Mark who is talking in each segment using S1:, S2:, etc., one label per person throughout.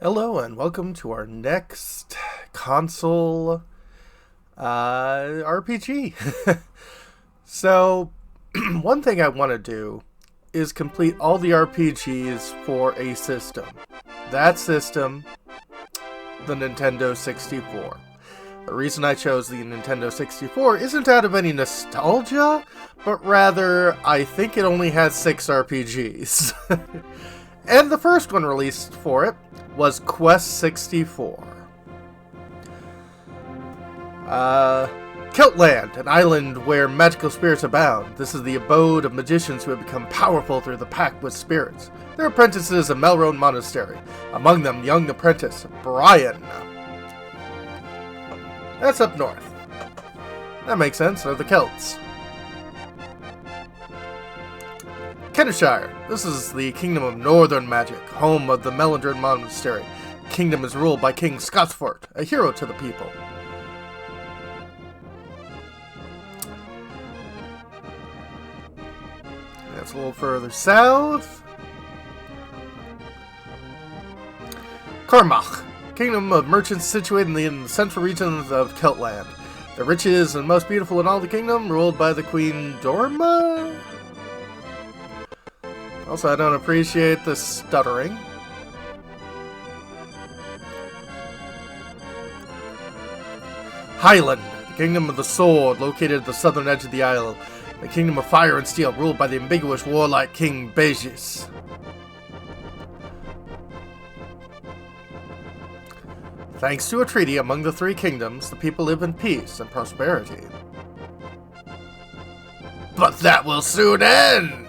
S1: Hello and welcome to our next console RPG. So, one thing I want to do is complete all the RPGs for a system. That system, the Nintendo 64. The reason I chose the Nintendo 64 isn't out of any nostalgia, but rather I think it only has 6 RPGs. And the first one released for it was Quest 64. Keltland, an island where magical spirits abound. This is the abode of magicians who have become powerful through the pact with spirits. They're apprentices of Melrose Monastery. Among them, young apprentice Brian. That's up north. That makes sense, they're the Celts. Kentshire. This is the Kingdom of Northern Magic, home of the Melrose Monastery. The kingdom is ruled by King Scotsfort, a hero to the people. That's a little further south. Cormach, kingdom of merchants situated in the central regions of Keltland. The richest and most beautiful in all the kingdom, ruled by the Queen Dorma. Also, I don't appreciate the stuttering. Highland, the kingdom of the sword, located at the southern edge of the isle. The kingdom of fire and steel, ruled by the ambiguous warlike King Beigis. Thanks to a treaty among the three kingdoms, the people live in peace and prosperity. But that will soon end!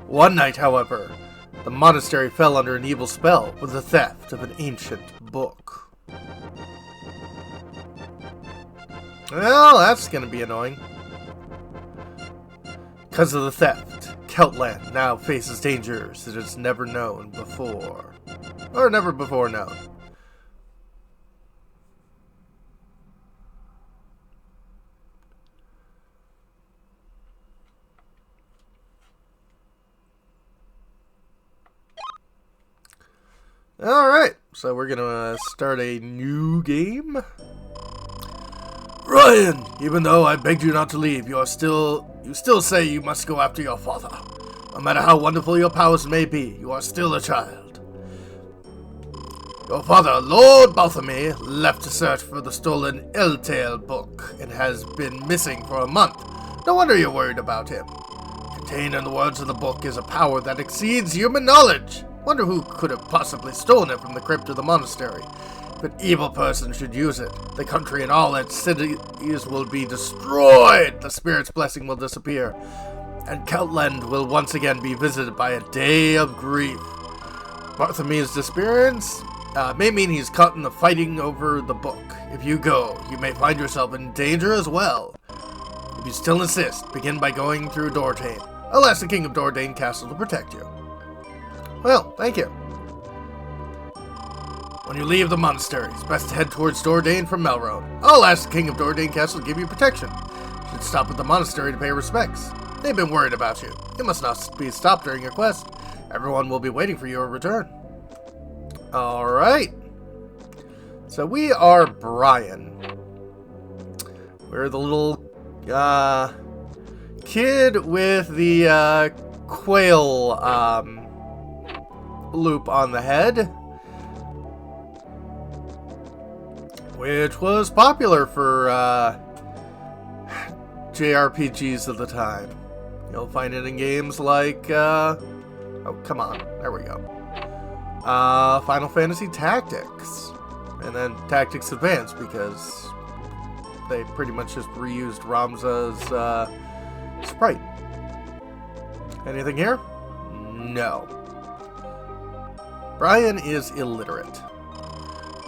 S1: One night, however, the monastery fell under an evil spell with the theft of an ancient book. Well, that's gonna be annoying. Because of the theft, Keltland now faces dangers it has never known before. Or never before known. Alright, so we're gonna start a new game. Ryan, even though I begged you not to leave, you still say you must go after your father. No matter how wonderful your powers may be, you are still a child. Your father, Lord Balthamy, left to search for the stolen Eltail book and has been missing for a month. No wonder you're worried about him. Contained in the words of the book is a power that exceeds human knowledge. Wonder who could have possibly stolen it from the crypt of the monastery. If an evil person should use it, the country and all its cities will be destroyed. The spirit's blessing will disappear, and Keltland will once again be visited by a day of grief. Bartholomew's disappearance may mean he's caught in the fighting over the book. If you go, you may find yourself in danger as well. If you still insist, begin by going through Dordain. I'll ask the King of Dordain Castle to protect you. Well, thank you. When you leave the monastery, it's best to head towards Dordain from Melrose. I'll ask the King of Dordain Castle to give you protection. You should stop at the monastery to pay respects. They've been worried about you. You must not be stopped during your quest. Everyone will be waiting for your return. Alright. So we are Brian. We're the little kid with the quail loop on the head, which was popular for JRPGs of the time. You'll find it in games like oh, come on, there we go, Final Fantasy Tactics, and then Tactics Advance, because they pretty much just reused Ramza's sprite. Anything here? No. Brian is illiterate.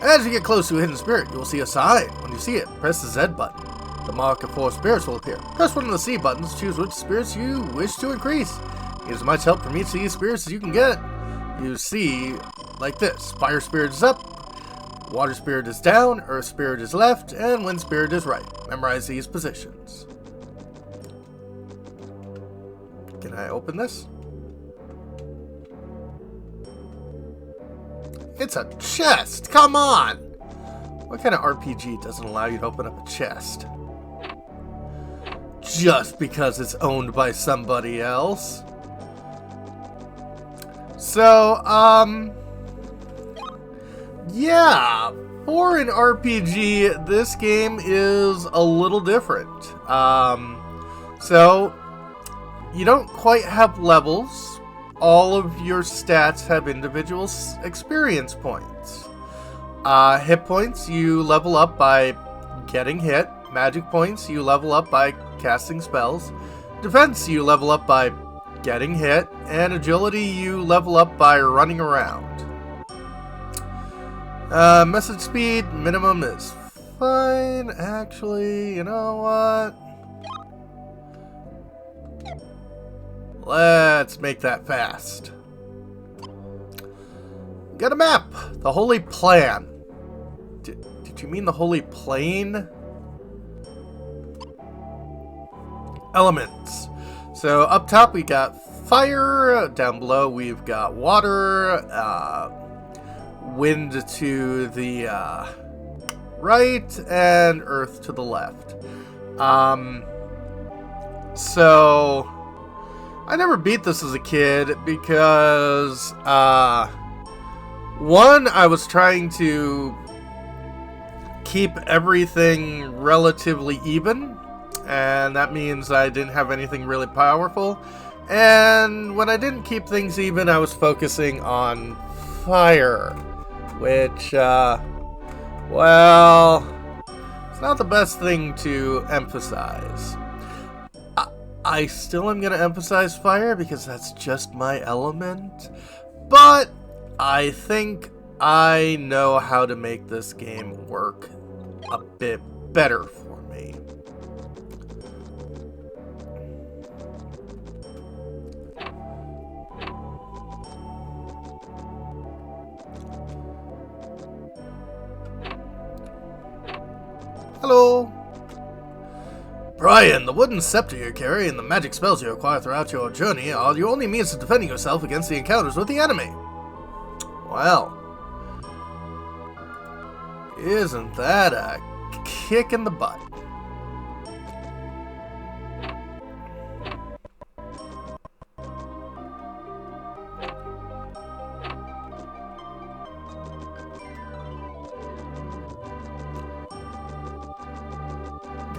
S1: As you get close to a hidden spirit, you will see a sign. When you see it, press the Z button. The mark of 4 spirits will appear. Press one of the C buttons to choose which spirits you wish to increase. Get as much help from each of these spirits as you can get. You see, like this. Fire spirit is up, water spirit is down, earth spirit is left, and wind spirit is right. Memorize these positions. Can I open this? It's a chest! Come on! What kind of RPG doesn't allow you to open up a chest? Just because it's owned by somebody else. So, yeah, for an RPG, this game is a little different. So, you don't quite have levels. All of your stats have individual experience points. Hit points, you level up by getting hit. Magic points, you level up by casting spells. Defense, you level up by getting hit. And agility, you level up by running around. Message speed, minimum is fine. Actually, you know what? Let's make that fast. Get a map! The Holy Plan. Did you mean the Holy Plane? Elements. So up top we got fire. Down below we've got water. Wind to the right. And earth to the left. So I never beat this as a kid because one, I was trying to keep everything relatively even, and that means I didn't have anything really powerful. And when I didn't keep things even, I was focusing on fire, which, well, it's not the best thing to emphasize. I still am going to emphasize fire because that's just my element, but I think I know how to make this game work a bit better for me. Hello. Brian, the wooden scepter you carry and the magic spells you acquire throughout your journey are your only means of defending yourself against the encounters with the enemy. Well, isn't that a kick in the butt?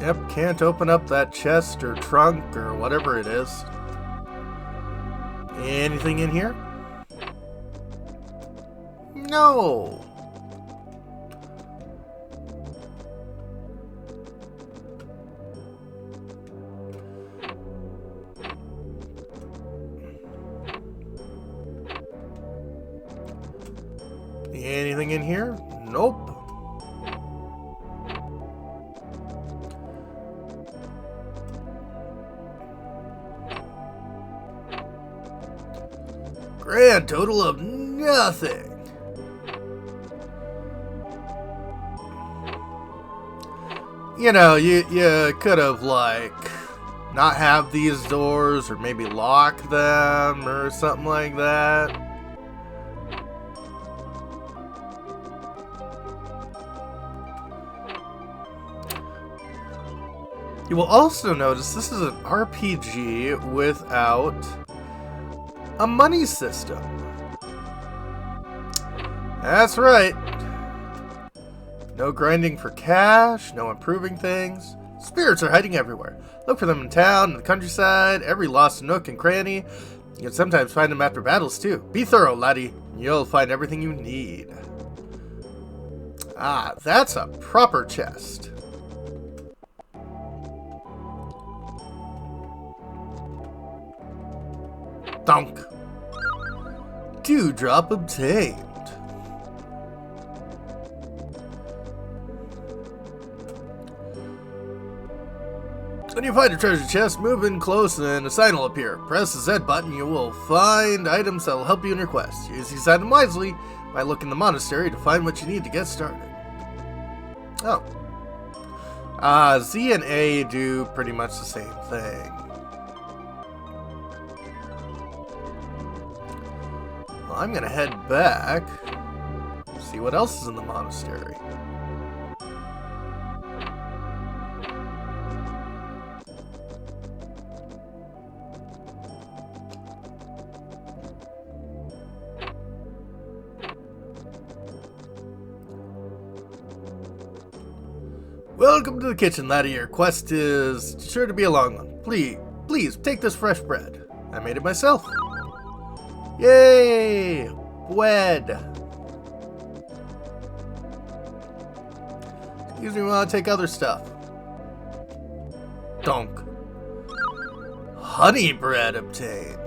S1: Yep, can't open up that chest or trunk or whatever it is. Anything in here? No. Anything in here? Nope. Grand total of nothing. You know, you could have, like, not have these doors or maybe lock them or something like that. You will also notice this is an RPG without a money system. That's right. No grinding for cash, no improving things. Spirits are hiding everywhere. Look for them in town, in the countryside, every lost nook and cranny. You can sometimes find them after battles too. Be thorough, laddie. You'll find everything you need. Ah, that's a proper chest. Dunk. Dewdrop obtained. When you find a treasure chest, move in close and a sign will appear. Press the Z button, you will find items that will help you in your quest. Use these items wisely by looking in the monastery to find what you need to get started. Oh. Z and A do pretty much the same thing. Well, I'm gonna head back. See what else is in the monastery. Welcome to the kitchen, laddie. Your quest is sure to be a long one. Please, take this fresh bread. I made it myself. Yay! Bread. Excuse me while I take other stuff. Donk. Honey bread obtained.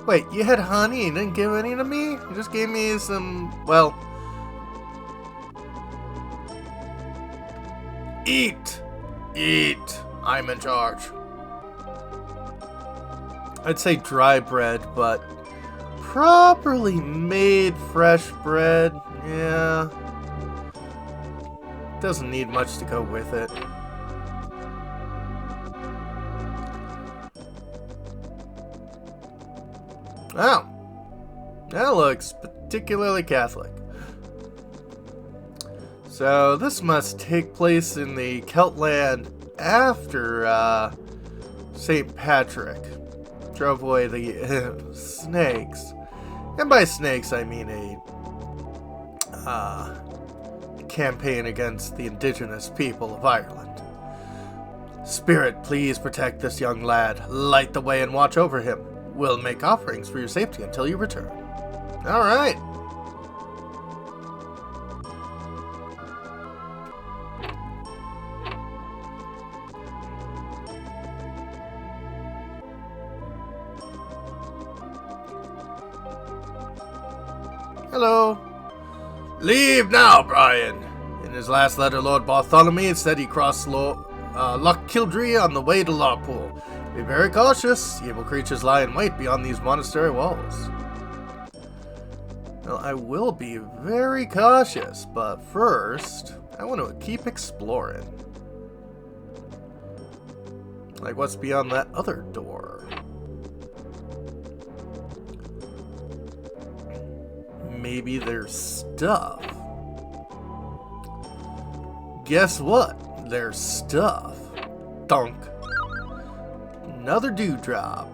S1: Wait, you had honey and didn't give any to me? You just gave me some, well... Eat! Eat! I'm in charge. I'd say dry bread, but properly made fresh bread, yeah. Doesn't need much to go with it. Oh, that looks particularly Catholic. So this must take place in the Celtland after St. Patrick drove away the snakes. And by snakes I mean a campaign against the indigenous people of Ireland. Spirit, please protect this young lad. Light the way and watch over him. We'll make offerings for your safety until you return. Alright. Hello. Leave now, Brian. In his last letter, Lord Bartholomew said he crossed Loch Kildree on the way to Larpool. Be very cautious. Evil creatures lie in wait beyond these monastery walls. Well, I will be very cautious, but first, I want to keep exploring. Like, what's beyond that other door? Maybe there's stuff. Guess what? There's stuff. Dunk. Another dewdrop.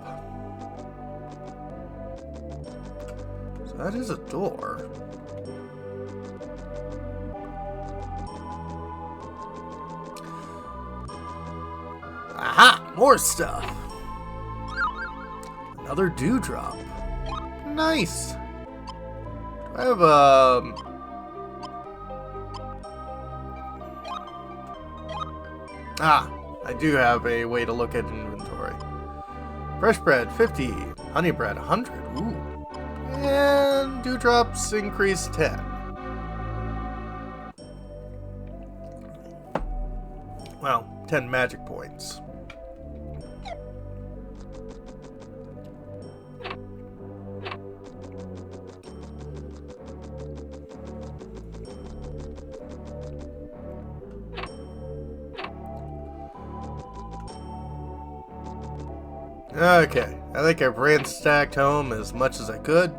S1: So that is a door. Aha! More stuff. Another dewdrop. Nice. I have I do have a way to look at inventory. Fresh bread, 50. Honey bread, 100. Ooh. And dewdrops increase 10. Well, 10 magic points. Okay, I think I've ransacked home as much as I could.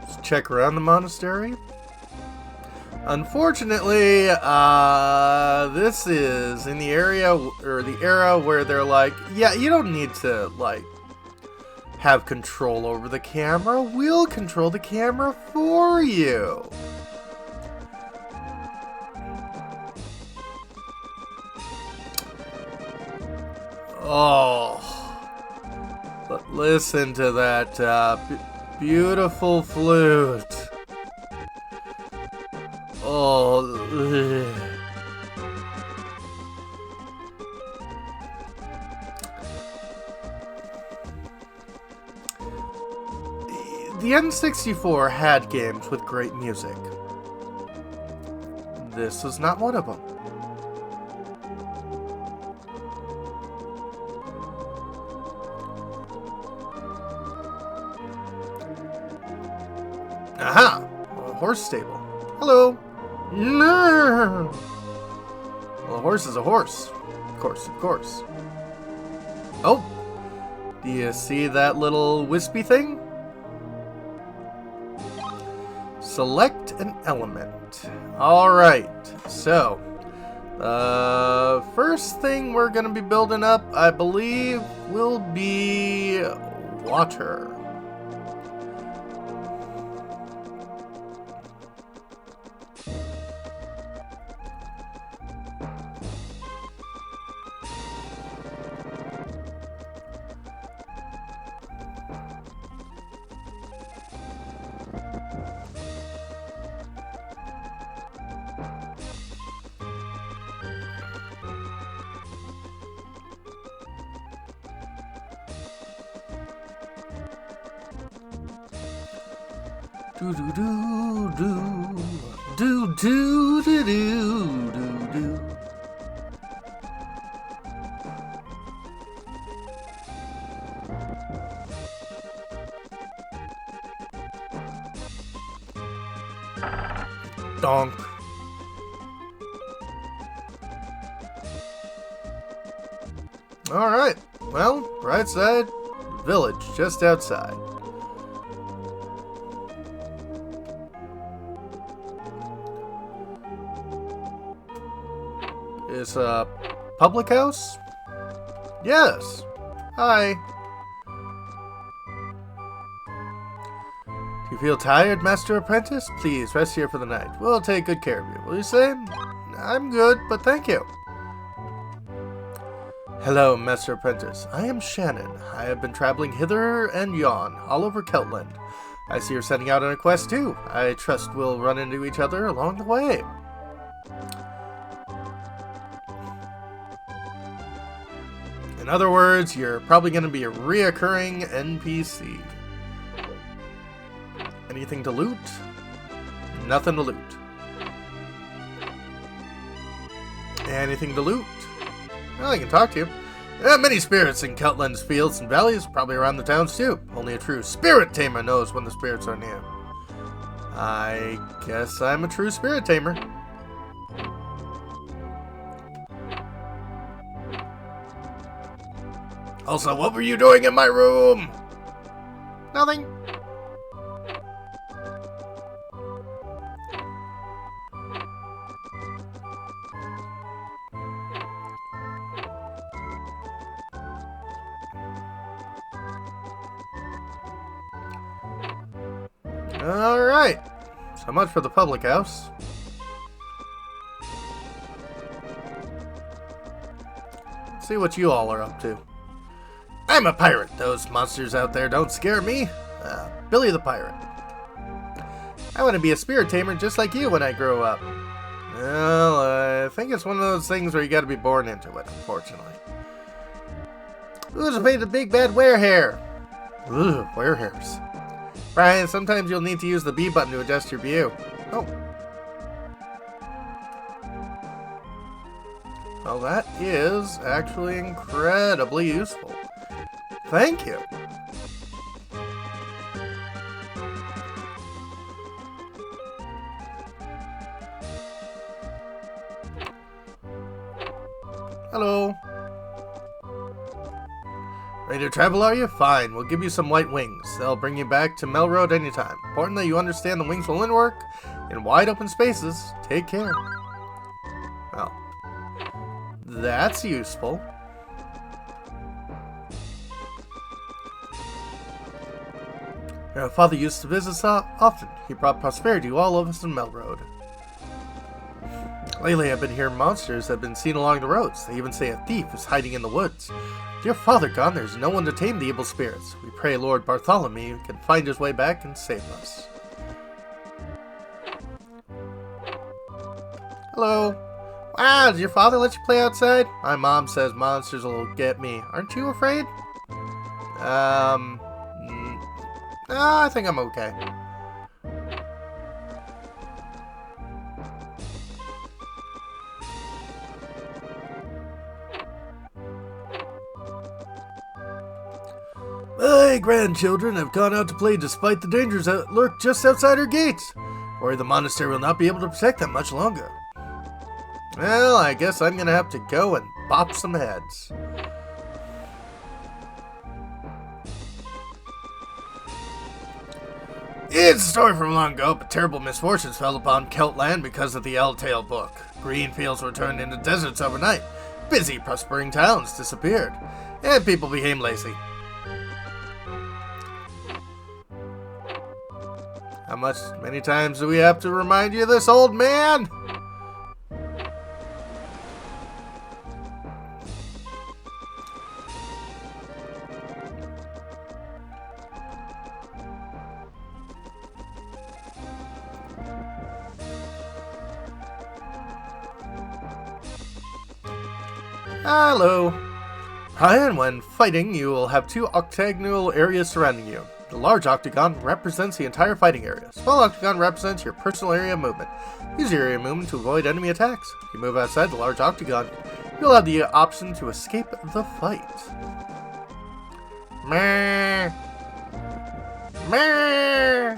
S1: Let's check around the monastery. Unfortunately, this is in the area, or the era where they're like, yeah, you don't need to, like, have control over the camera. We'll control the camera for you. Oh, but listen to that beautiful flute. Oh, ugh. The N64 had games with great music. This was not one of them. Aha! A horse stable. Hello. Well, a horse is a horse. Of course, of course. Oh! Do you see that little wispy thing? Select an element. Alright, so first thing we're going to be building up, I believe, will be water. Do do do do do do do do do do. Donk. All right. Well, right side, village just outside. Is a public house? Yes. Hi. Do you feel tired, Master Apprentice? Please rest here for the night. We'll take good care of you. Will you say? I'm good, but thank you. Hello, Master Apprentice. I am Shannon. I have been traveling hither and yon, all over Keltland. I see you're setting out on a quest too. I trust we'll run into each other along the way. In other words, you're probably going to be a reoccurring NPC. Anything to loot? Nothing to loot. Anything to loot? Well, I can talk to you. There are many spirits in Keltland's fields and valleys, probably around the towns too. Only a true spirit tamer knows when the spirits are near. I guess I'm a true spirit tamer. Also, what were you doing in my room? Nothing. Alright. So much for the public house. Let's see what you all are up to. I'm a pirate. Those monsters out there don't scare me. Billy the Pirate. I want to be a spirit tamer just like you when I grow up. Well, I think it's one of those things where you gotta be born into it, unfortunately. Who's made a big bad werehair? Ugh, werehairs. Brian, sometimes you'll need to use the B button to adjust your view. Oh. Well, that is actually incredibly useful. Thank you. Hello. Ready to travel, are you? Fine, we'll give you some white wings. They'll bring you back to Melroad anytime. Important that you understand the wings will only work in wide open spaces. Take care. Well, that's useful. Your father used to visit us often. He brought prosperity to all of us in Melroad. Lately, I've been hearing monsters have been seen along the roads. They even say a thief is hiding in the woods. With your father gone, there's no one to tame the evil spirits. We pray Lord Bartholomew can find his way back and save us. Hello. Wow, did your father let you play outside? My mom says monsters will get me. Aren't you afraid? I think I'm okay. My grandchildren have gone out to play despite the dangers that lurk just outside our gates. Worry the monastery will not be able to protect them much longer. Well, I guess I'm gonna have to go and bop some heads. It's a story from long ago, but terrible misfortunes fell upon Celtland because of the Ell-Tale book. Green fields were turned into deserts overnight. Busy, prospering towns disappeared, and people became lazy. Many times do we have to remind you of this, old man? Hello. And when fighting, you will have two octagonal areas surrounding you. The large octagon represents the entire fighting area. Small octagon represents your personal area of movement. Use your area of movement to avoid enemy attacks. If you move outside the large octagon, you'll have the option to escape the fight. Meh. Meh.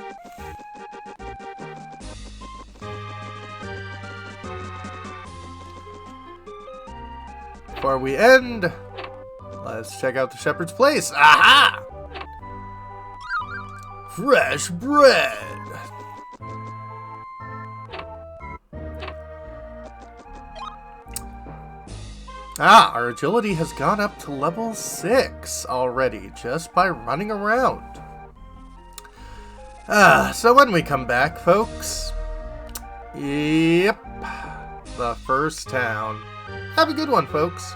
S1: Before we end, let's check out the shepherd's place. Aha! Fresh bread. Our agility has gone up to level 6 already, just by running around. So when we come back, folks, yep, the first town. Have a good one, folks.